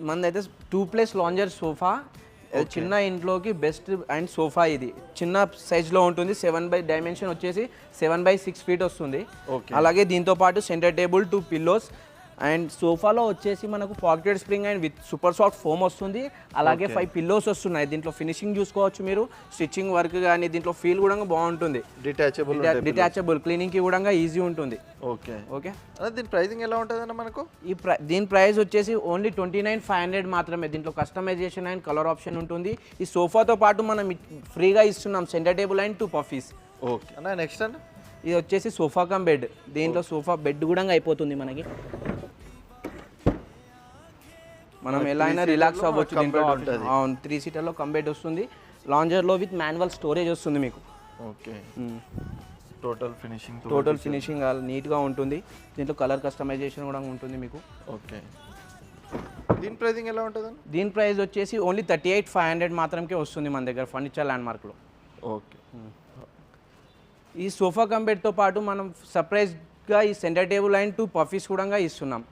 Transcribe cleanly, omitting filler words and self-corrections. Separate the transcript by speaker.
Speaker 1: మనదైతే 2+ lounger sofa, చిన్న ఇంట్లోకి best and sofa. ఇది చిన్న సైజ్లో ఉంటుంది, 7 డైమెన్షన్ వచ్చేసి 7/6 ఫీట్ వస్తుంది. అలాగే దీంతో పాటు సెంటర్ టేబుల్, 2 పిల్లోస్ అండ్ సోఫాలో వచ్చేసి మనకు pocket spring and with super soft foam వస్తుంది. అలాగే 5 పిల్లోస్ వస్తున్నాయి. దీంట్లో ఫినిషింగ్ చూసుకోవచ్చు మీరు, స్టిచ్చింగ్ వర్క్ కానీ దీంట్లో ఫీల్ కూడా బాగుంటుంది. డిటాచబుల్ క్లీనింగ్కి కూడా ఈజీ ఉంటుంది.
Speaker 2: ఓకే
Speaker 1: ఓకే
Speaker 2: దీని ప్రైసింగ్ ఎలా ఉంటుందన్న మనకు?
Speaker 1: దీని ప్రైస్ వచ్చేసి ఓన్లీ 29,500 మాత్రమే. దీంట్లో కస్టమైజేషన్ అండ్ కలర్ ఆప్షన్ ఉంటుంది. ఈ సోఫాతో పాటు మనం ఫ్రీగా ఇస్తున్నాం centre table and 2 puffies.
Speaker 2: Okay అన్న నెక్స్ట్ అన్న
Speaker 1: ఇది వచ్చేసి సోఫా కమ్ బెడ్. దీంట్లో సోఫా బెడ్ కూడా అయిపోతుంది మనకి. మనం ఎలా అయినా రిలాక్స్ అవ్వచ్చు దీంట్లో. 3 సీటర్లో కంబెడ్ వస్తుంది. లాంజర్లో విత్ మాన్యువల్ స్టోరేజ్ వస్తుంది మీకు.
Speaker 2: ఓకే టోటల్
Speaker 1: ఫినిషింగ్ నీట్గా ఉంటుంది. దీంట్లో కలర్ కస్టమైజేషన్ కూడా ఉంటుంది మీకు.
Speaker 2: ఓకే దీని ప్రైసింగ్ ఎలా ఉంటుంది?
Speaker 1: దీని ప్రైస్ వచ్చేసి ఓన్లీ 38,500 మాత్రమే వస్తుంది మన దగ్గర ఫర్నిచర్ ల్యాండ్మార్క్లో.
Speaker 2: ఓకే
Speaker 1: ఈ సోఫా కంబెడ్తో పాటు మనం సర్ప్రైజ్గా ఈ సెంటర్ టేబుల్ అండ్ 2 పఫీస్ కూడా ఇస్తున్నాం.